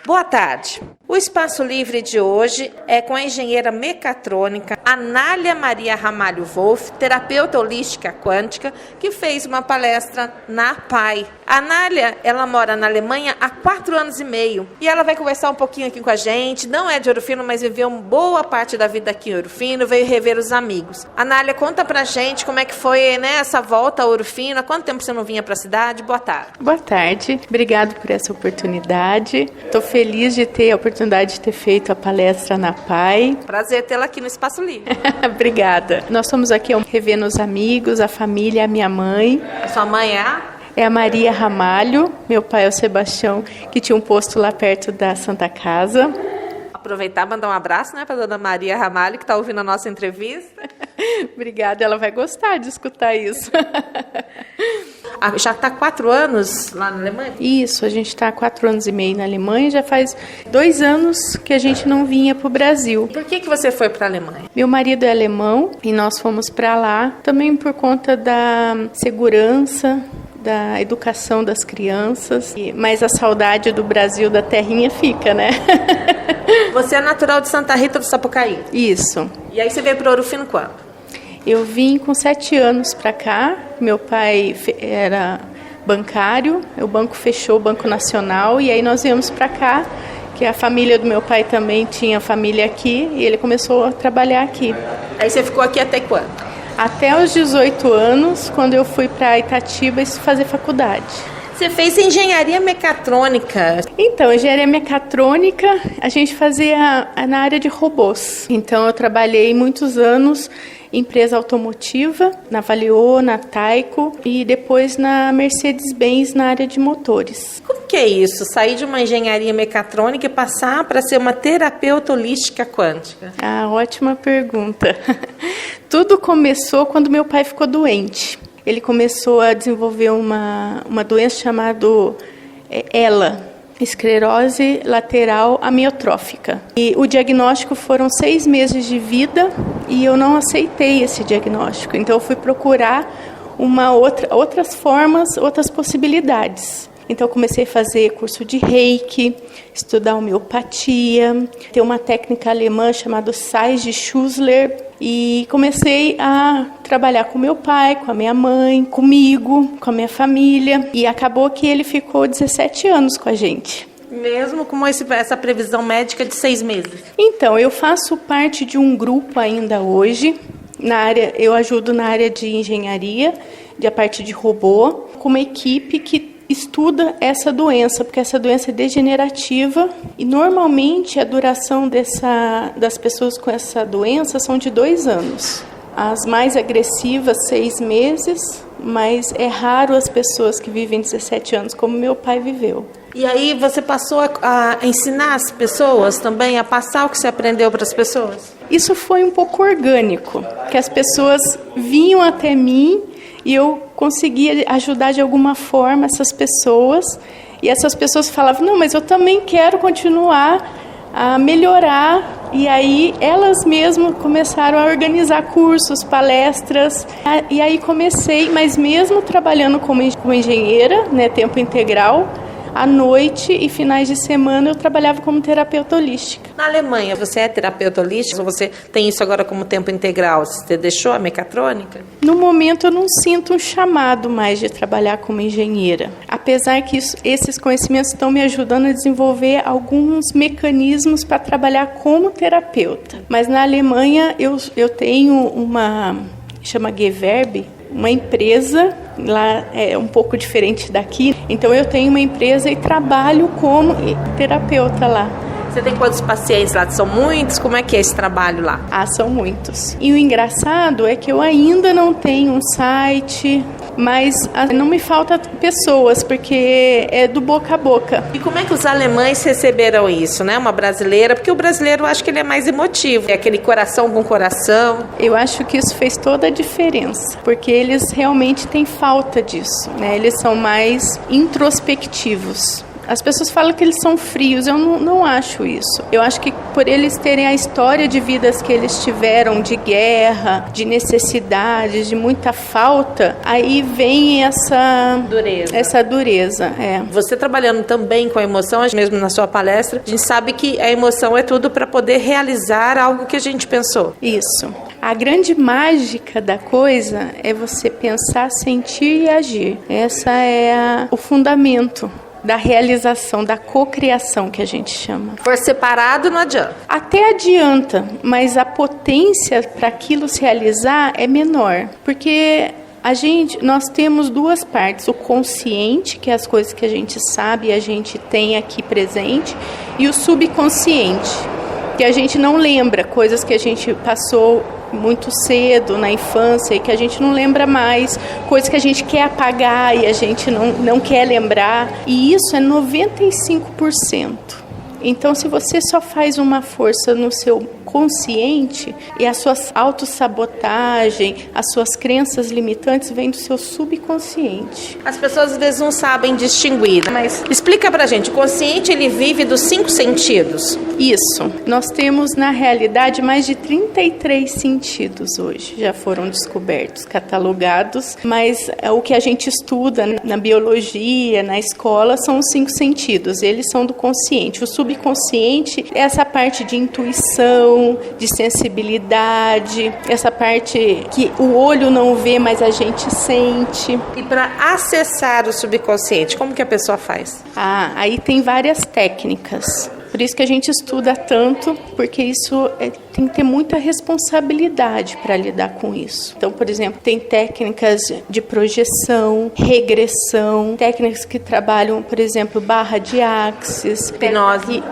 Boa tarde. O Espaço Livre de hoje é com a engenheira mecatrônica Anália Maria Ramalho Wolff, terapeuta holística quântica, que fez uma palestra na PAI. A Anália, ela mora na Alemanha há 4 anos e meio e ela vai conversar um pouquinho aqui com a gente. Não é de Ouro Fino, mas viveu uma boa parte da vida aqui em Ouro Fino, veio rever os amigos. Anália, conta pra gente como é que foi, né, essa volta a Ouro Fino. Há quanto tempo você não vinha pra cidade? Boa tarde. Boa tarde. Obrigado por essa oportunidade. Estou feliz de ter a oportunidade de ter feito a palestra na PAI. Prazer tê-la aqui no Espaço Livre. Obrigada. Nós estamos aqui revendo os amigos, a família, a minha mãe. A sua mãe é a? É a Maria Ramalho. Meu pai é o Sebastião, que tinha um posto lá perto da Santa Casa. Aproveitar e mandar um abraço, né, para a dona Maria Ramalho, que está ouvindo a nossa entrevista. Obrigada, ela vai gostar de escutar isso. Já está 4 anos lá na Alemanha? Isso, a gente está há 4 anos e meio na Alemanha, já faz 2 anos que a gente não vinha para o Brasil. Por que você foi para a Alemanha? Meu marido é alemão e nós fomos para lá também por conta da segurança, da educação das crianças, mas a saudade do Brasil, da terrinha, fica, né? Você é natural de Santa Rita do Sapucaí? Isso. E aí você veio para Ouro Fino quando? Eu vim com 7 anos para cá. Meu pai era bancário, o banco fechou, o Banco Nacional, e aí nós viemos para cá, que a família do meu pai também tinha família aqui, e ele começou a trabalhar aqui. Aí você ficou aqui até quando? Até os 18 anos, quando eu fui para Itatiba fazer faculdade. Você fez engenharia mecatrônica. Então, engenharia mecatrônica, a gente fazia na área de robôs. Então, eu trabalhei muitos anos em empresa automotiva, na Valeo, na Taiko e depois na Mercedes-Benz na área de motores. Como que é isso? Sair de uma engenharia mecatrônica e passar para ser uma terapeuta holística quântica? Ah, ótima pergunta. Tudo começou quando meu pai ficou doente. Ele começou a desenvolver uma doença chamada ELA, esclerose lateral amiotrófica. E o diagnóstico foram 6 meses de vida e eu não aceitei esse diagnóstico. Então eu fui procurar outras formas, outras possibilidades. Então eu comecei a fazer curso de Reiki, estudar homeopatia, ter uma técnica alemã chamada Sais de Schussler, e comecei a trabalhar com meu pai, com a minha mãe, comigo, com a minha família, e acabou que ele ficou 17 anos com a gente. Mesmo com essa previsão médica de 6 meses? Então, eu faço parte de um grupo ainda hoje, eu ajudo na área de engenharia, a parte de robô, com uma equipe que estuda essa doença, porque essa doença é degenerativa e normalmente a duração das pessoas com essa doença são de 2 anos. As mais agressivas, 6 meses, mas é raro as pessoas que vivem 17 anos, como meu pai viveu. E aí você passou a ensinar as pessoas também, a passar o que você aprendeu para as pessoas? Isso foi um pouco orgânico, que as pessoas vinham até mim e eu conseguia ajudar de alguma forma essas pessoas. E essas pessoas falavam, não, mas eu também quero continuar a melhorar. E aí elas mesmas começaram a organizar cursos, palestras. E aí comecei, mas mesmo trabalhando como engenheira, né, tempo integral, à noite e finais de semana eu trabalhava como terapeuta holística. Na Alemanha, você é terapeuta holística ou você tem isso agora como tempo integral? Você deixou a mecatrônica? No momento eu não sinto um chamado mais de trabalhar como engenheira. Apesar que esses conhecimentos estão me ajudando a desenvolver alguns mecanismos para trabalhar como terapeuta. Mas na Alemanha eu tenho chama Gewerbe, uma empresa, lá é um pouco diferente daqui, então eu tenho uma empresa e trabalho como terapeuta lá. Você tem quantos pacientes lá? São muitos? Como é que é esse trabalho lá? Ah, são muitos. E o engraçado é que eu ainda não tenho um site, mas não me falta pessoas, porque é do boca a boca. E como é que os alemães receberam isso, né? Uma brasileira, porque o brasileiro, eu acho que ele é mais emotivo, é aquele coração com coração. Eu acho que isso fez toda a diferença, porque eles realmente têm falta disso, né? Eles são mais introspectivos. As pessoas falam que eles são frios, eu não acho isso. Eu acho que por eles terem a história de vidas que eles tiveram, de guerra, de necessidade, de muita falta, aí vem essa dureza. Você trabalhando também com a emoção, mesmo na sua palestra, a gente sabe que a emoção é tudo para poder realizar algo que a gente pensou. Isso. A grande mágica da coisa é você pensar, sentir e agir. Essa é o fundamento da realização, da cocriação que a gente chama. For separado não adianta. Até adianta, mas a potência para aquilo se realizar é menor, porque nós temos duas partes, o consciente, que é as coisas que a gente sabe e a gente tem aqui presente, e o subconsciente, que a gente não lembra, coisas que a gente passou muito cedo na infância e que a gente não lembra mais, coisas que a gente quer apagar e a gente não quer lembrar, e isso é 95%. Então, se você só faz uma força no seu consciente e a sua autossabotagem, as suas crenças limitantes vêm do seu subconsciente. As pessoas às vezes não sabem distinguir, mas explica pra gente, o consciente ele vive dos 5 sentidos. Isso. Nós temos na realidade mais de 33 sentidos hoje, já foram descobertos, catalogados, mas o que a gente estuda na biologia, na escola, são os 5 sentidos, eles são do consciente. O subconsciente é essa parte de intuição, de sensibilidade, essa parte que o olho não vê, mas a gente sente. E para acessar o subconsciente, como que a pessoa faz? Aí tem várias técnicas. Por isso que a gente estuda tanto, porque isso tem que ter muita responsabilidade para lidar com isso. Então, por exemplo, tem técnicas de projeção, regressão, técnicas que trabalham, por exemplo, barra de axis,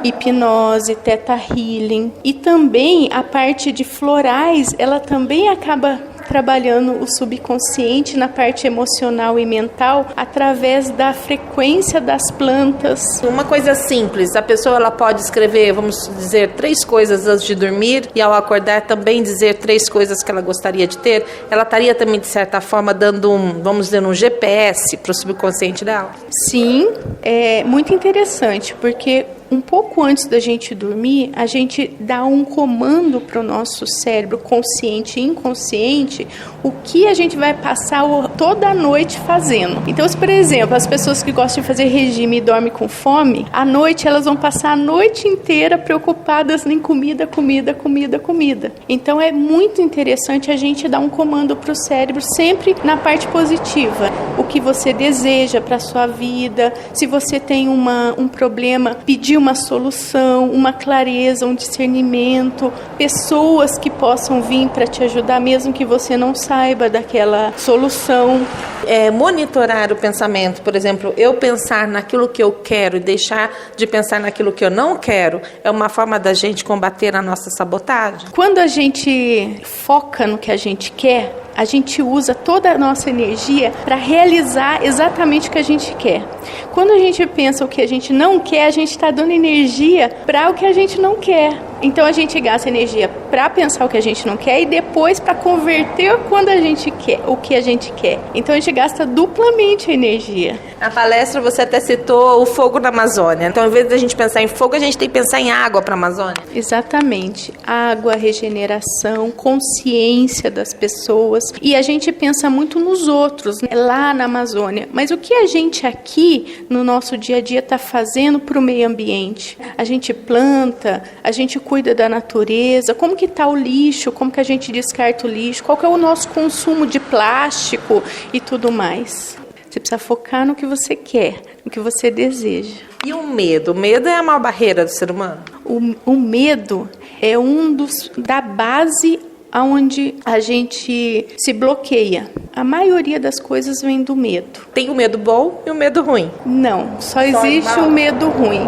hipnose, teta healing. E também a parte de florais, ela também acaba trabalhando o subconsciente na parte emocional e mental através da frequência das plantas. Uma coisa simples, a pessoa ela pode escrever, vamos dizer, 3 coisas antes de dormir e ao acordar também dizer 3 coisas que ela gostaria de ter. Ela estaria também, de certa forma, dando vamos dizer, um GPS para o subconsciente dela? Sim, é muito interessante, porque um pouco antes da gente dormir, a gente dá um comando para o nosso cérebro consciente e inconsciente o que a gente vai passar toda a noite fazendo. Então, se, por exemplo, as pessoas que gostam de fazer regime e dormem com fome, à noite elas vão passar a noite inteira preocupadas em comida. Então, é muito interessante a gente dar um comando para o cérebro sempre na parte positiva. O que você deseja para a sua vida, se você tem um problema, pedir uma solução, uma clareza, um discernimento, pessoas que possam vir para te ajudar, mesmo que você não saiba daquela solução. Monitorar o pensamento, por exemplo, eu pensar naquilo que eu quero e deixar de pensar naquilo que eu não quero, é uma forma da gente combater a nossa sabotagem? Quando a gente foca no que a gente quer, a gente usa toda a nossa energia para realizar exatamente o que a gente quer. Quando a gente pensa o que a gente não quer, a gente está dando energia para o que a gente não quer. Então a gente gasta energia para pensar o que a gente não quer e depois para converter quando a gente quer, o que a gente quer. Então a gente gasta duplamente a energia. Na palestra você até citou o fogo na Amazônia. Então, ao invés de a gente pensar em fogo, a gente tem que pensar em água para a Amazônia. Exatamente. Água, regeneração, consciência das pessoas. E a gente pensa muito nos outros, né, lá na Amazônia. Mas o que a gente aqui, no nosso dia a dia, está fazendo para o meio ambiente? A gente planta, a gente cuida da natureza, como que está o lixo, como que a gente descarta o lixo, qual que é o nosso consumo de plástico e tudo mais. Você precisa focar no que você quer, no que você deseja. E o medo? O medo é uma barreira do ser humano? O medo é da base aonde a gente se bloqueia. A maioria das coisas vem do medo. Tem o medo bom e o medo ruim? Não, só existe o medo ruim.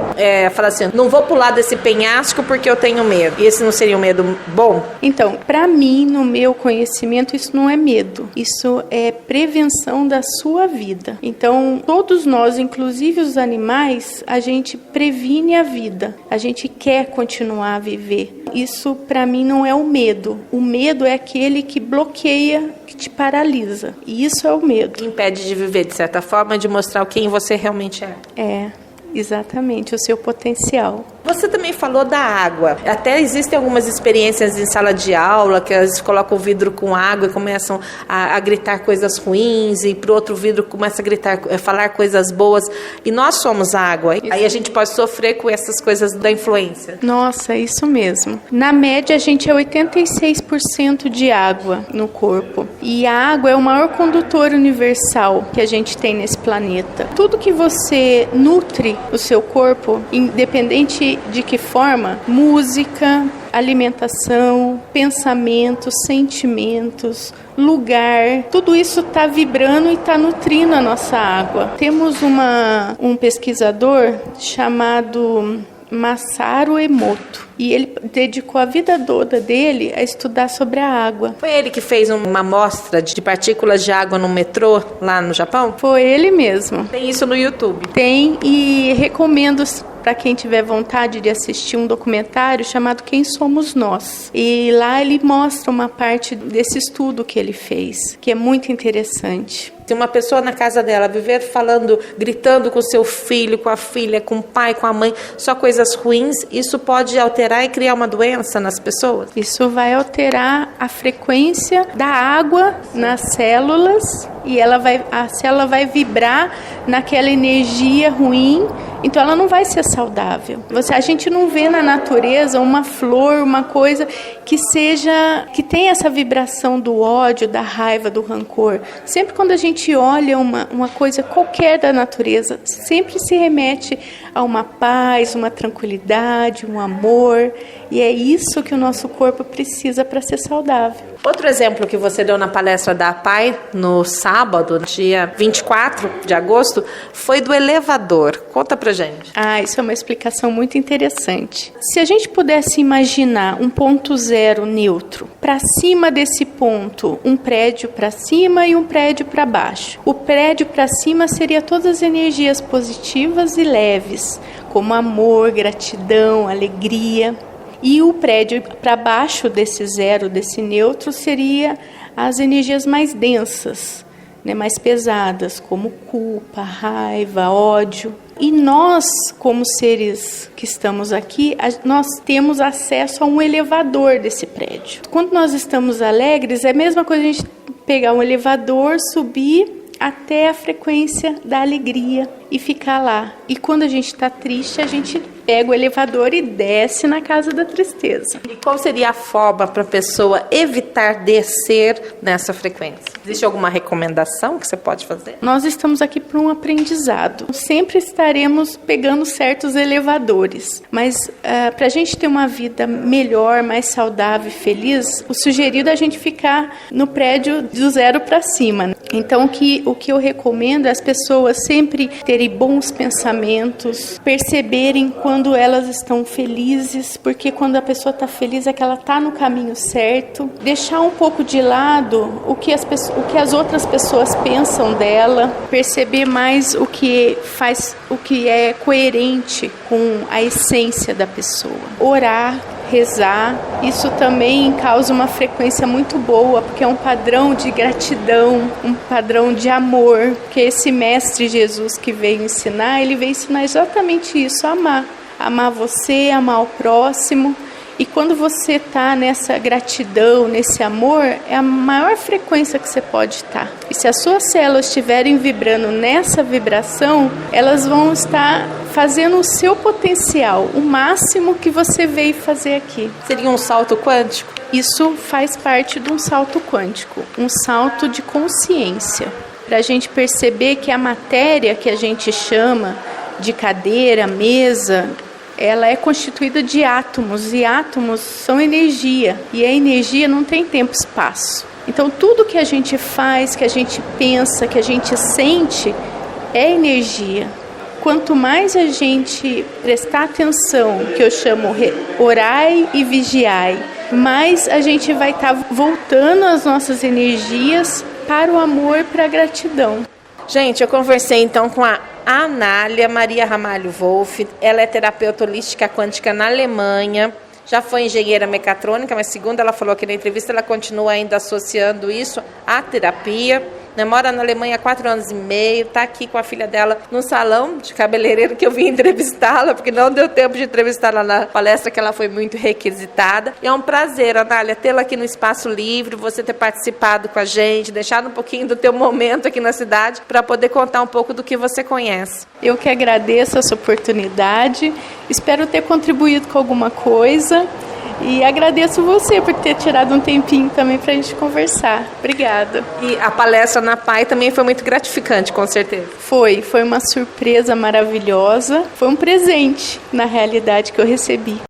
Fala assim, não vou pular desse penhasco porque eu tenho medo. E esse não seria um medo bom? Então, para mim, no meu conhecimento, isso não é medo. Isso é prevenção da sua vida. Então, todos nós, inclusive os animais, a gente previne a vida. A gente quer continuar a viver. Isso, para mim, não é o medo. O medo é aquele que bloqueia, que te paralisa. E isso é o medo. Impede de viver, de certa forma, de mostrar quem você realmente é. exatamente, o seu potencial. Você também falou da água. Até existem algumas experiências em sala de aula que eles colocam o vidro com água e começam a gritar coisas ruins, e para o outro vidro começa a falar coisas boas. E nós somos água. Aí a gente pode sofrer com essas coisas da influência. Nossa, isso mesmo. Na média, a gente é 86% de água no corpo. E a água é o maior condutor universal que a gente tem nesse planeta. Tudo que você nutre o seu corpo, independente de que forma, música, alimentação, pensamentos, sentimentos, lugar, tudo isso está vibrando e está nutrindo a nossa água. Temos um pesquisador chamado Masaru Emoto, e ele dedicou a vida toda dele a estudar sobre a água. Foi ele que fez uma amostra de partículas de água no metrô lá no Japão? Foi ele mesmo. Tem isso no YouTube? Tem, e recomendo para quem tiver vontade de assistir um documentário chamado Quem Somos Nós. E lá ele mostra uma parte desse estudo que ele fez, que é muito interessante. Se uma pessoa na casa dela viver falando, gritando com o seu filho, com a filha, com o pai, com a mãe, só coisas ruins, isso pode alterar e criar uma doença nas pessoas? Isso vai alterar a frequência da água nas células, e a célula vai vibrar naquela energia ruim, então ela não vai ser saudável. A gente não vê na natureza uma flor, uma coisa que tenha essa vibração do ódio, da raiva, do rancor. Sempre quando a gente olha uma coisa qualquer da natureza, sempre se remete a uma paz, uma tranquilidade, um amor, e é isso que o nosso corpo precisa para ser saudável. Outro exemplo que você deu na palestra da APAI, no sábado, dia 24 de agosto, foi do elevador. Conta pra gente. Isso é uma explicação muito interessante. Se a gente pudesse imaginar um ponto zero neutro, para cima desse ponto, um prédio para cima e um prédio para baixo. O prédio para cima seria todas as energias positivas e leves, como amor, gratidão, alegria. E o prédio para baixo desse zero, desse neutro, seria as energias mais densas, mais pesadas, como culpa, raiva, ódio. E nós, como seres que estamos aqui, nós temos acesso a um elevador desse prédio. Quando nós estamos alegres, é a mesma coisa a gente pegar um elevador, subir até a frequência da alegria e ficar lá. E quando a gente está triste, a gente pega o elevador e desce na casa da tristeza. E qual seria a forma para a pessoa evitar descer nessa frequência? Existe alguma recomendação que você pode fazer? Nós estamos aqui para um aprendizado. Sempre estaremos pegando certos elevadores, mas para a gente ter uma vida melhor, mais saudável e feliz, o sugerido é a gente ficar no prédio do zero para cima. Então, o que eu recomendo é as pessoas sempre terem bons pensamentos, perceberem quando elas estão felizes, porque quando a pessoa está feliz é que ela está no caminho certo. Deixar um pouco de lado o que as outras pessoas pensam dela, perceber mais o que é coerente com a essência da pessoa. Orar, rezar, isso também causa uma frequência muito boa, porque é um padrão de gratidão, um padrão de amor, que esse mestre Jesus que veio ensinar, ele veio ensinar exatamente isso, amar você, amar o próximo. E quando você está nessa gratidão, nesse amor, é a maior frequência que você pode estar. E se as suas células estiverem vibrando nessa vibração, elas vão estar fazendo o seu potencial, o máximo que você veio fazer aqui. Seria um salto quântico? Isso faz parte de um salto quântico, um salto de consciência. Para a gente perceber que a matéria que a gente chama de cadeira, mesa, ela é constituída de átomos, e átomos são energia, e a energia não tem tempo e espaço. Então tudo que a gente faz, que a gente pensa, que a gente sente, é energia. Quanto mais a gente prestar atenção, que eu chamo orai e vigiai, mais a gente vai estar voltando as nossas energias para o amor, para a gratidão. Gente, eu conversei então com a Anália Maria Ramalho Wolf. Ela é terapeuta holística quântica na Alemanha. Já foi engenheira mecatrônica, mas segundo ela falou aqui na entrevista, ela continua ainda associando isso à terapia. né? Mora na Alemanha há 4 anos e meio, está aqui com a filha dela no salão de cabeleireiro que eu vim entrevistá-la, porque não deu tempo de entrevistá-la na palestra, que ela foi muito requisitada. E é um prazer, Anália, tê-la aqui no Espaço Livre, você ter participado com a gente, deixado um pouquinho do teu momento aqui na cidade para poder contar um pouco do que você conhece. Eu que agradeço essa oportunidade, espero ter contribuído com alguma coisa e agradeço você por ter tirado um tempinho também para a gente conversar. Obrigada. E a palestra na PAI também foi muito gratificante, com certeza. Foi uma surpresa maravilhosa, foi um presente, na realidade, que eu recebi.